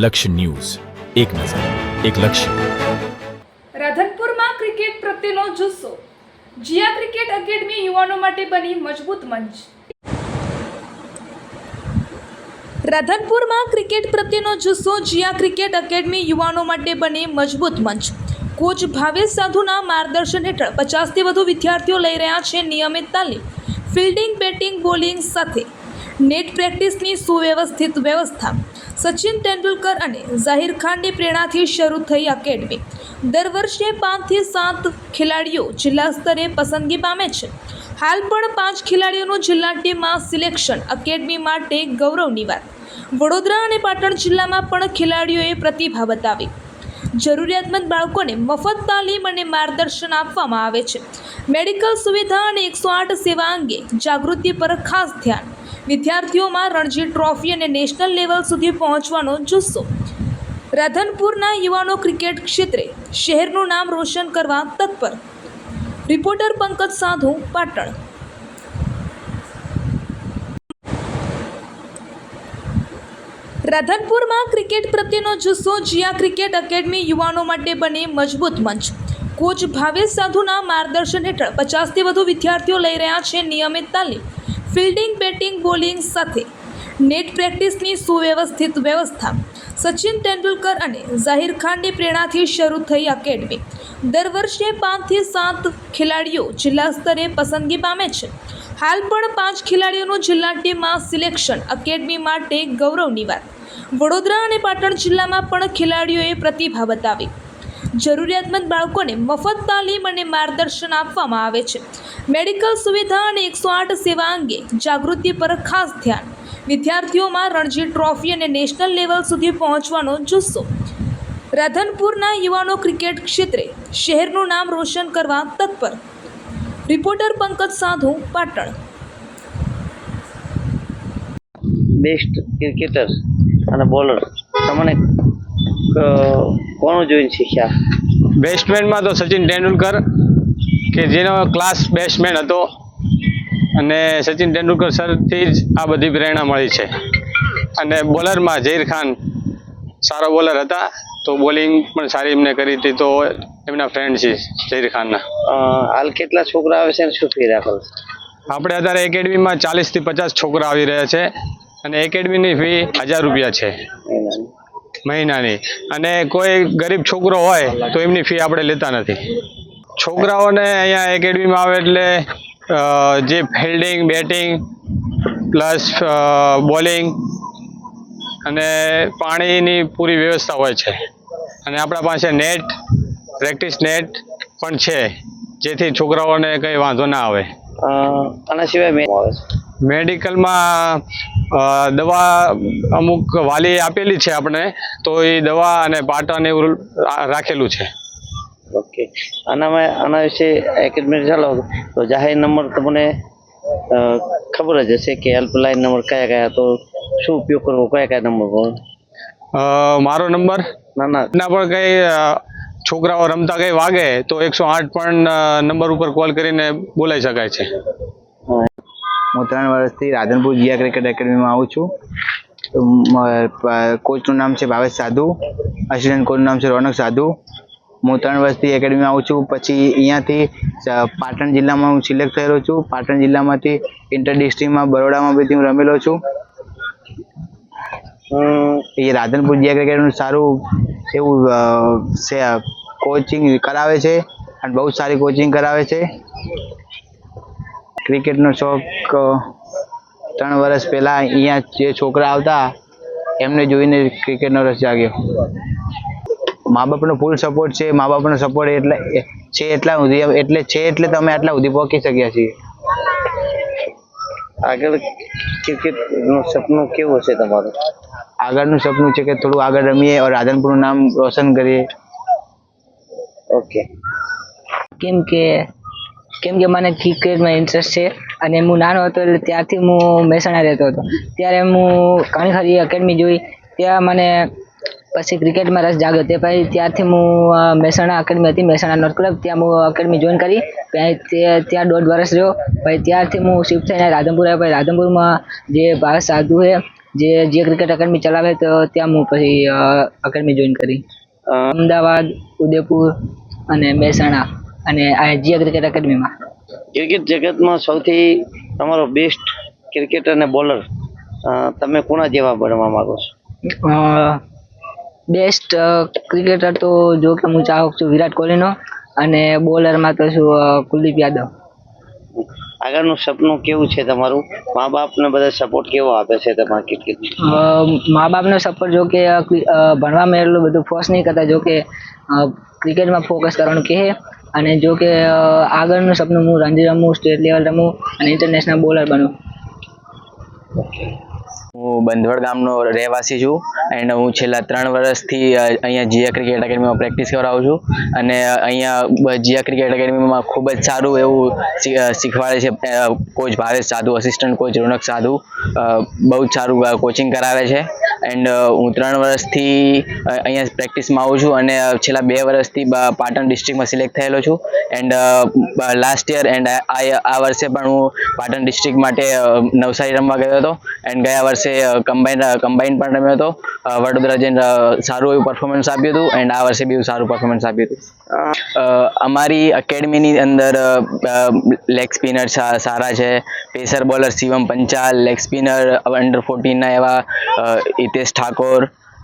લક્ષ્ય ન્યૂઝ, એક નજર, એક લક્ષ્ય. રાધનપુરમાં ક્રિકેટ પ્રત્યેનો જુસ્સો. જીયા ક્રિકેટ એકેડમી યુવાનો માટે બની મજબૂત મંચ. રાધનપુરમાં ક્રિકેટ પ્રત્યેનો જુસ્સો જીયા ક્રિકેટ એકેડમી યુવાનો માટે બની મજબૂત મંચ. કોચ ભાવેશ સાધુના માર્ગદર્શન હેઠળ 50થી વધુ વિદ્યાર્થીઓ લઈ રહ્યા છે નિયમિત તાલીમ. ફિલ્ડિંગ, બેટિંગ, બોલિંગ સાથે નેટ પ્રેક્ટિસની સુવ્યવસ્થિત વ્યવસ્થા. સચિન તેંડુલકર અને ઝાહિર ખાનની પ્રેરણાથી શરૂ થઈ એકેડમી. દર વર્ષે 5 થી 7 ખેલાડીઓ જિલ્લા સ્તરે પસંદગી પામે છે. હાલ પણ 5 ખેલાડીઓનું જિલ્લા ટીમમાં સિલેક્શન એકેડમી માટે ગૌરવની વાત. વડોદરા અને પાટણ જિલ્લામાં પણ ખેલાડીઓએ પ્રતિભા બતાવી. જરૂરિયાતમંદ બાળકોને મફત તાલીમ અને માર્ગદર્શન આપવામાં આવે છે. મેડિકલ સુવિધા અને 108 સેવા અંગે જાગૃતિ પર ખાસ ધ્યાન. વિદ્યાર્થીઓમાં રણજી ટ્રોફી અને નેશનલ લેવલ સુધી પહોંચવાનો જુસ્સો. રાધનપુરના યુવાનો ક્રિકેટ ક્ષેત્રે શહેરનું નામ રોશન કરવા તત્પર. રિપોર્ટર પંકજ સાધુ, પાટણ. રાધનપુરમાં ક્રિકેટ પ્રત્યેનો જુસ્સો. જીયા ક્રિકેટ એકેડમી યુવાનો માટે બની મજબૂત મંચ. કોચ ભાવેશ સાધુના માર્ગદર્શન હેઠળ 50થી વધુ વિદ્યાર્થીઓ લઈ રહ્યા છે નિયમિત તાલીમ. ફિલ્ડિંગ, બેટિંગ, બોલિંગ સાથે નેટ પ્રેક્ટિસની સુવ્યવસ્થિત વ્યવસ્થા. સચિન તેંડુલકર અને ઝાહિર ખાનની પ્રેરણાથી શરૂ થઈ એકેડમી. દર વર્ષે 5 થી 7 ખેલાડીઓ જિલ્લા સ્તરે પસંદગી પામે છે. હાલ પણ 5 ખેલાડીઓનું જિલ્લા ટીમમાં સિલેક્શન એકેડમી માટે ગૌરવની વાત. વડોદરા અને પાટણ જિલ્લામાં પણ ખેલાડીઓએ પ્રતિભા બતાવી. જરૂરિયાતમંદ બાળકોને મફત તાલીમ અને માર્ગદર્શન આપવામાં આવે છે. મેડિકલ સુવિધા અને 108 સેવા અંગે જાગૃતિ પર ખાસ ધ્યાન. વિદ્યાર્થીઓમાં રણજી ટ્રોફી અને નેશનલ લેવલ સુધી પહોંચવાનો જુસ્સો. રાધનપુરના યુવાનો ક્રિકેટ ક્ષેત્રે શહેરનું નામ રોશન કરવા તત્પર. રિપોર્ટર પંકજ સાધુ, પાટણ. બેસ્ટ ક્રિકેટર અને બોલર તમને કોણ જોઈને શીખ્યા? બેટ્સમેનમાં તો સચિન તેંડુલકર, કે જેનો ક્લાસ બેટ્સમેન હતો, અને સચિન તેંડુલકર સરથી જ આ બધી પ્રેરણા મળી છે. અને બોલરમાં ઝાહિર ખાન સારો બોલર હતા, તો બોલિંગ પણ સારી એમને કરી હતી, તો એમના ફ્રેન્ડ છે ઝાહિર ખાનના. હાલ કેટલા છોકરા આવે છે અને શું ફી રાખો? આપણે અત્યારે એકેડમીમાં 40 થી 50 છોકરા આવી રહ્યા છે, અને એકેડમીની ફી 1000 રૂપિયા છે મહિનાની. અને કોઈ ગરીબ છોકરો હોય તો એમની ફી આપણે લેતા નથી. છોકરાઓને અહીંયા એકેડમીમાં આવે એટલે જે ફિલ્ડિંગ, બેટિંગ પ્લસ બોલિંગ અને પાણીની પૂરી વ્યવસ્થા હોય છે. અને આપણા પાસે નેટ, પ્રેક્ટિસ નેટ પણ છે, જેથી છોકરાઓને કંઈ વાંધો ના આવે. આના સિવાય મેડિકલમાં દવા અમુક વાલી આપેલી છે આપણે, તો એ દવા અને પાટણ એવું રાખેલું છે. ઓકે. આના વિશે એકેડમી ચાલો તો જાહેર નંબર તમને ખબર જ હશે કે હેલ્પલાઇન નંબર કયા કયા, તો શું ઉપયોગ કરવો, કયા કયા નંબર પર? મારો નંબર ના પણ કંઈ છોકરાઓ રમતા કંઈ વાગે તો 108 પણ નંબર ઉપર કોલ કરીને બોલાઈ શકાય છે. હું 3 વર્ષથી રાધનપુર જીયા ક્રિકેટ એકેડમીમાં આવું છું. કોચનું નામ છે ભાવેશ સાધુ, અસિસ્ટન્ટ કોચનું નામ છે રોનક સાધુ. હું 3 વર્ષથી એકેડમીમાં આવું છું. પછી અહીંયાથી પાટણ જિલ્લામાં હું સિલેક્ટ થયેલો છું. પાટણ જિલ્લામાંથી ઇન્ટર ડિસ્ટ્રિક્ટમાં બરોડામાં બી હું રમેલો છું. એ રાધનપુર જીયા ક્રિકેટનું સારું એવું કોચિંગ કરાવે છે, અને બહુ સારી કોચિંગ કરાવે છે. ક્રિકેટનો શોખ 3 વર્ષ પહેલાં અહીંયા જે છોકરા આવતા એમને જોઈને ક્રિકેટનો રસ જાગ્યો. મા બાપનો ફૂલ સપોર્ટ છે. મા બાપનો સપોર્ટ એટલે તમે આટલા સુધી પહોંચી શક્યા છીએ. આગળ ક્રિકેટનું સપનું કેવું છે તમારું? આગળનું સપનું છે કે થોડું આગળ રમીએ और રાધનપુરનું નામ રોશન કરીએ. ઓકે. કેમ કે મને ક્રિકેટમાં ઇન્ટરેસ્ટ છે, અને હું નાનો હતો એટલે ત્યારથી હું મહેસાણા રહેતો હતો. ત્યારે હું ઘણી ખરી એકેડમી જોઈ, ત્યાં મને પછી ક્રિકેટમાં રસ જાગ્યો. તે પછી ત્યારથી હું મહેસાણા એકેડમી હતી, મહેસાણા નોર્થ ક્લબ, ત્યાં હું એકેડમી જોઈન કરી. ત્યાં 1.5 વર્ષ રહ્યો. પછી ત્યારથી હું શિફ્ટ થઈને રાધનપુર આવ્યો. પછી રાધનપુરમાં જે ભાવેશ સાધુ છે જે ક્રિકેટ એકેડમી ચલાવે તો ત્યાં હું પછી એકેડમી જોઈન કરી. અમદાવાદ, ઉદયપુર અને મહેસાણા અને આ જીયા ક્રિકેટ એકેડમીમાં. ક્રિકેટ જગતમાં સૌથી તમારો બેસ્ટ ક્રિકેટર અને બોલર તમે કોના જેવા બનવા માંગો છો? બેસ્ટ ક્રિકેટર તો જો કે હું ચાહક છું વિરાટ કોહલીનો, અને બોલરમાં તો છું કુલદીપ યાદવ. આગળનું સપનું કેવું છે તમારું? મા બાપને બધા સપોર્ટ કેવો આપે છે તમારા ક્રિકેટ? મા બાપનો સપોર્ટ જો કે ભણવામાં એટલું બધું ફોર્સ નહીં કરતા, જો કે ક્રિકેટમાં ફોકસ કરવાનું કહે. અને જો કે આગળનું સપનું હું રણજી રમું, સ્ટેટ લેવલ રમું અને ઇન્ટરનેશનલ બોલર બનું. હું બંધવડ ગામનો રહેવાસી છું એન્ડ હું છેલ્લા 3 વર્ષથી અહીંયા જીયા ક્રિકેટ એકેડમીમાં પ્રેક્ટિસ કરાવું છું. અને અહીંયા જીયા ક્રિકેટ એકેડમીમાં ખૂબ જ સારું એવું શીખવાડે છે કોચ ભાવેશ સાધુ, અસિસ્ટન્ટ કોચ રોનક સાધુ. બહુ જ સારું કોચિંગ કરાવે છે. એન્ડ હું 3 વર્ષથી અહીંયા પ્રેક્ટિસમાં આવું છું અને છેલ્લા 2 વર્ષથી પાટણ ડિસ્ટ્રિક્ટમાં સિલેક્ટ થયેલો છું. એન્ડ લાસ્ટ યર એન્ડ આ વર્ષે પણ હું પાટણ ડિસ્ટ્રિક્ટ માટે નવસારી રમવા ગયો હતો. એન્ડ ગયા વર્ષે કમ્બાઈન પણ રમ્યો હતો. વડોદરા જઈને સારું એવું પરફોર્મન્સ આપ્યું હતું. એન્ડ આ વર્ષે બી સારું પરફોર્મન્સ આપ્યું હતું. અમારી એકેડમીની અંદર લેગ સ્પિનર સારા છે, pacer bowler Shivam Panchal, leg spinner under 14ના એવા હિતેશ ઠાકોર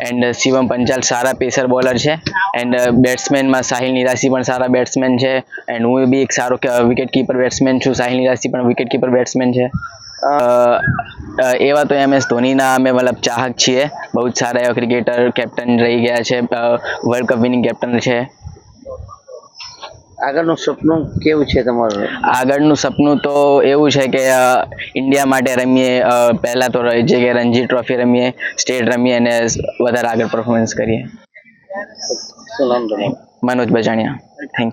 એન્ડ શિવમ પંચાલ સારા પેસર બોલર છે. એન્ડ બેટ્સમેનમાં સાહિલ નિરાસી પણ સારા બેટ્સમેન છે. એન્ડ હું બી એક સારો વિકેટ કીપર બેટ્સમેન છું. સાહિલ નિરાસી પણ વિકેટ કીપર બેટ્સમેન છે. એવા તો MS ધોનીના અમે મતલબ ચાહક છીએ. બહુ જ સારા એવા ક્રિકેટર, કેપ્ટન રહી ગયા છે, વર્લ્ડ કપ વિનિંગ કેપ્ટન છે. આગળનું સપનું કેવું છે તમારું? આગળનું સપનું તો એવું છે કે ઇન્ડિયા માટે રમીએ. પહેલાં તો જે કે રણજી ટ્રોફી રમીએ, સ્ટેટ રમીએ અને વધારે આગળ પરફોર્મન્સ કરીએ. શું નામ તમારું? મનોજ બજાણિયા. Thank you.